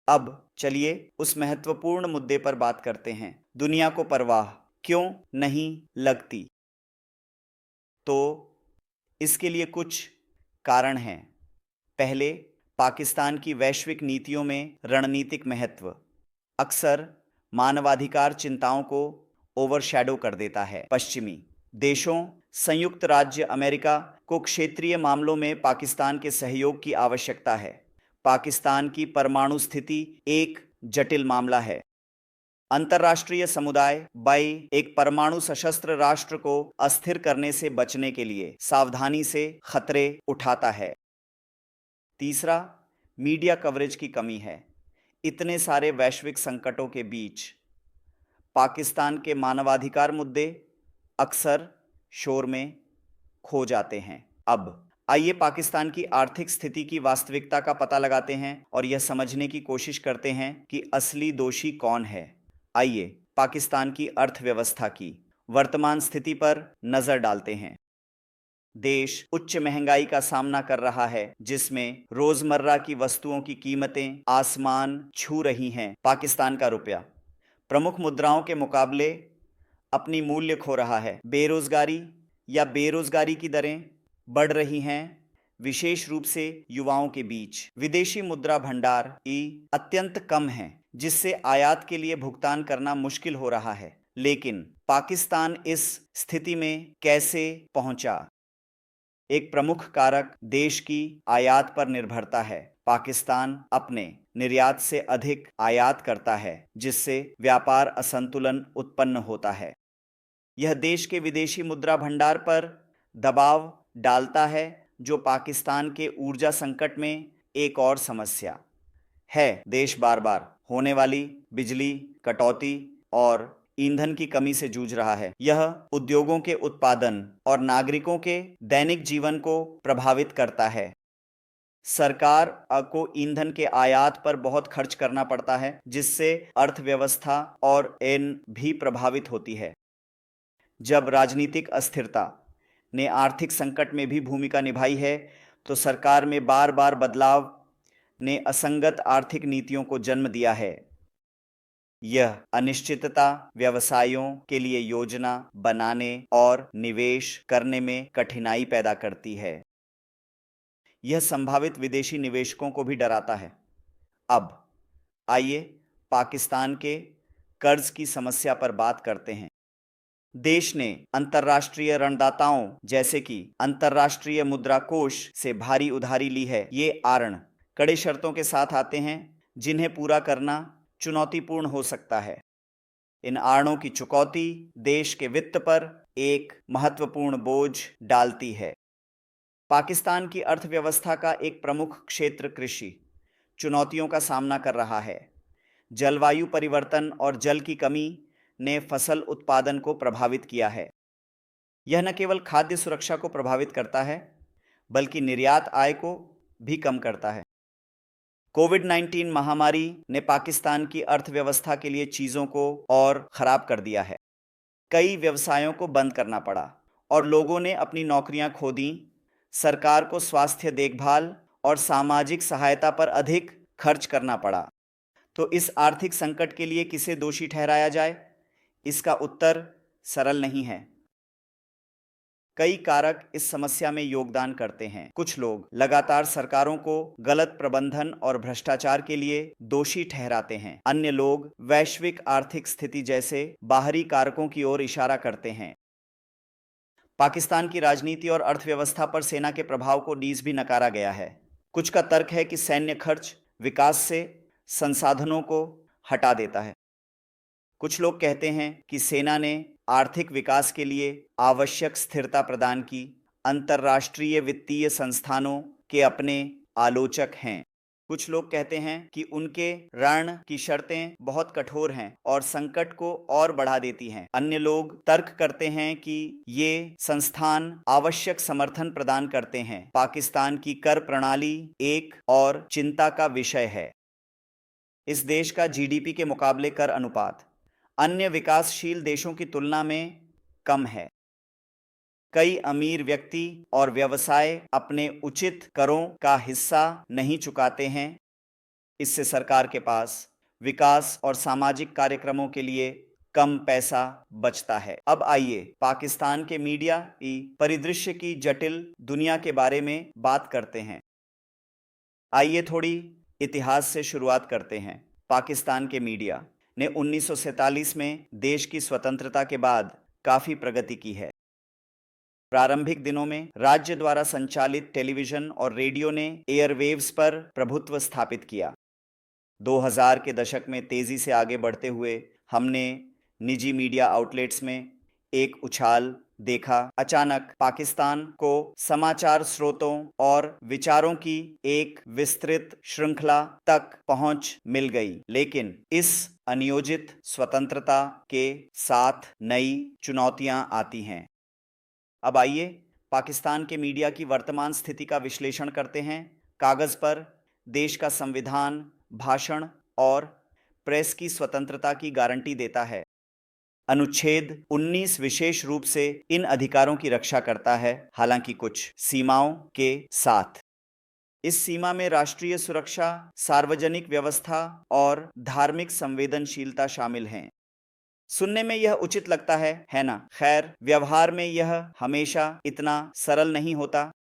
अब चलिए उस महत्वपूर्ण मुद्दे पर बात करते हैं, दुनिया को परवाह क्यों नहीं लगती। तो इसके लिए कुछ कारण हैं। पहले, पाकिस्तान की वैश्विक नीतियों में रणनीतिक महत्व अक्सर मानवाधिकार चिंताओं को ओवरशैडो कर देता है। पश्चिमी देशों, संयुक्त राज्य अमेरिका को क्षेत्रीय मामलों में पाकिस्तान के सहयोग की आवश्यकता है। पाकिस्तान की परमाणु स्थिति एक जटिल मामला है। अंतर्राष्ट्रीय समुदाय बाई एक परमाणु सशस्त्र राष्ट्र को अस्थिर करने से बचने के लिए सावधानी से खतरे उठाता है। तीसरा, मीडिया कवरेज की कमी है। इतने सारे वैश्विक संकटों के बीच पाकिस्तान के मानवाधिकार मुद्दे अक्सर शोर में खो जाते हैं। अब आइए पाकिस्तान की आर्थिक स्थिति की वास्तविकता का पता लगाते हैं और यह समझने की कोशिश करते हैं कि असली दोषी कौन है। आइए पाकिस्तान की अर्थव्यवस्था की वर्तमान स्थिति पर नजर डालते हैं। देश उच्च महंगाई का सामना कर रहा है, जिसमें रोजमर्रा की वस्तुओं की कीमतें आसमान छू रही हैं। पाकिस्तान का रुपया प्रमुख मुद्राओं के मुकाबले अपनी मूल्य खो रहा है। बेरोजगारी की दरें बढ़ रही हैं, विशेष रूप से युवाओं के बीच। विदेशी मुद्रा भंडार अत्यंत कम है, जिससे आयात के लिए भुगतान करना मुश्किल हो रहा है। लेकिन पाकिस्तान इस स्थिति में कैसे पहुंचा? एक प्रमुख कारक देश की आयात पर निर्भरता है। पाकिस्तान अपने निर्यात से अधिक आयात करता है, जिससे व्यापार असंतुलन उत्पन्न होता है। यह देश के विदेशी मुद्रा भंडार पर दबाव डालता है, जो पाकिस्तान के ऊर्जा संकट में एक और समस्या है। देश बार बार होने वाली बिजली कटौती और ईंधन की कमी से जूझ रहा है। यह उद्योगों के उत्पादन और नागरिकों के दैनिक जीवन को प्रभावित करता है। सरकार को ईंधन के आयात पर बहुत खर्च करना पड़ता है, जिससे अर्थव्यवस्था और एन भी प्रभावित होती है। जब राजनीतिक अस्थिरता ने आर्थिक संकट में भी भूमिका निभाई है, तो सरकार में बार बार बदलाव ने असंगत आर्थिक नीतियों को जन्म दिया है। यह अनिश्चितता व्यवसायों के लिए योजना बनाने और निवेश करने में कठिनाई पैदा करती है। यह संभावित विदेशी निवेशकों को भी डराता है। अब आइए पाकिस्तान के कर्ज की समस्या पर बात करते हैं। देश ने अंतर्राष्ट्रीय ऋणदाताओं जैसे कि अंतर्राष्ट्रीय मुद्रा कोष से भारी उधारी ली है। ये ऋण कड़े शर्तों के साथ आते हैं, जिन्हें पूरा करना चुनौतीपूर्ण हो सकता है। इन ऋणों की चुकौती देश के वित्त पर एक महत्वपूर्ण बोझ डालती है। पाकिस्तान की अर्थव्यवस्था का एक प्रमुख क्षेत्र कृषि चुनौतियों का सामना कर रहा है। जलवायु परिवर्तन और जल की कमी ने फसल उत्पादन को प्रभावित किया है। यह न केवल खाद्य सुरक्षा को प्रभावित करता है, बल्कि निर्यात आय को भी कम करता है। कोविड-19 महामारी ने पाकिस्तान की अर्थव्यवस्था के लिए चीज़ों को और ख़राब कर दिया है। कई व्यवसायों को बंद करना पड़ा और लोगों ने अपनी नौकरियां खो दी। सरकार को स्वास्थ्य देखभाल और सामाजिक सहायता पर अधिक खर्च करना पड़ा। तो इस आर्थिक संकट के लिए किसे दोषी ठहराया जाए? इसका उत्तर सरल नहीं है। कई कारक इस समस्या में योगदान करते हैं। कुछ लोग लगातार सरकारों को गलत प्रबंधन और भ्रष्टाचार के लिए दोषी ठहराते हैं। अन्य लोग वैश्विक आर्थिक स्थिति जैसे बाहरी कारकों की ओर इशारा करते हैं। पाकिस्तान की राजनीति और अर्थव्यवस्था पर सेना के प्रभाव को नीज भी नकारा गया है। कुछ का तर्क है कि सैन्य खर्च विकास से संसाधनों को हटा देता है। कुछ लोग कहते हैं कि सेना ने आर्थिक विकास के लिए आवश्यक स्थिरता प्रदान की। अंतर्राष्ट्रीय वित्तीय संस्थानों के अपने आलोचक हैं। कुछ लोग कहते हैं कि उनके ऋण की शर्तें बहुत कठोर हैं और संकट को और बढ़ा देती हैं। अन्य लोग तर्क करते हैं कि ये संस्थान आवश्यक समर्थन प्रदान करते हैं। पाकिस्तान की कर प्रणाली एक और चिंता का विषय है। इस देश का जीडीपी के मुकाबले कर अनुपात अन्य विकासशील देशों की तुलना में कम है। कई अमीर व्यक्ति और व्यवसाय अपने उचित करों का हिस्सा नहीं चुकाते हैं। इससे सरकार के पास विकास और सामाजिक कार्यक्रमों के लिए कम पैसा बचता है। अब आइए पाकिस्तान के मीडिया की परिदृश्य की जटिल दुनिया के बारे में बात करते हैं। आइए थोड़ी इतिहास से शुरुआत करते हैं। पाकिस्तान के मीडिया ने 1947 में देश की स्वतंत्रता के बाद काफी प्रगति की है। प्रारंभिक दिनों में राज्य द्वारा संचालित टेलीविजन और रेडियो ने एयरवेव्स पर प्रभुत्व स्थापित किया। 2000 के दशक में तेजी से आगे बढ़ते हुए हमने निजी मीडिया आउटलेट्स में एक उछाल देखा। अचानक पाकिस्तान को समाचार स्रोतों और विचारों की एक विस्तृत श्रृंखला तक पहुंच मिल गई, लेकिन इस अनियोजित स्वतंत्रता के साथ नई चुनौतियां आती हैं। अब आइए पाकिस्तान के मीडिया की वर्तमान स्थिति का विश्लेषण करते हैं। कागज पर देश का संविधान भाषण और प्रेस की स्वतंत्रता की गारंटी देता है। अनुच्छेद 19 विशेष रूप से इन अधिकारों की रक्षा करता है, हालांकि कुछ सीमाओं के साथ। इस सीमा में राष्ट्रीय सुरक्षा, सार्वजनिक व्यवस्था और धार्मिक संवेदनशीलता शामिल हैं। सुनने में यह उचित लगता है ना? खैर, व्यवहार में यह हमेशा इतना सरल नहीं होता।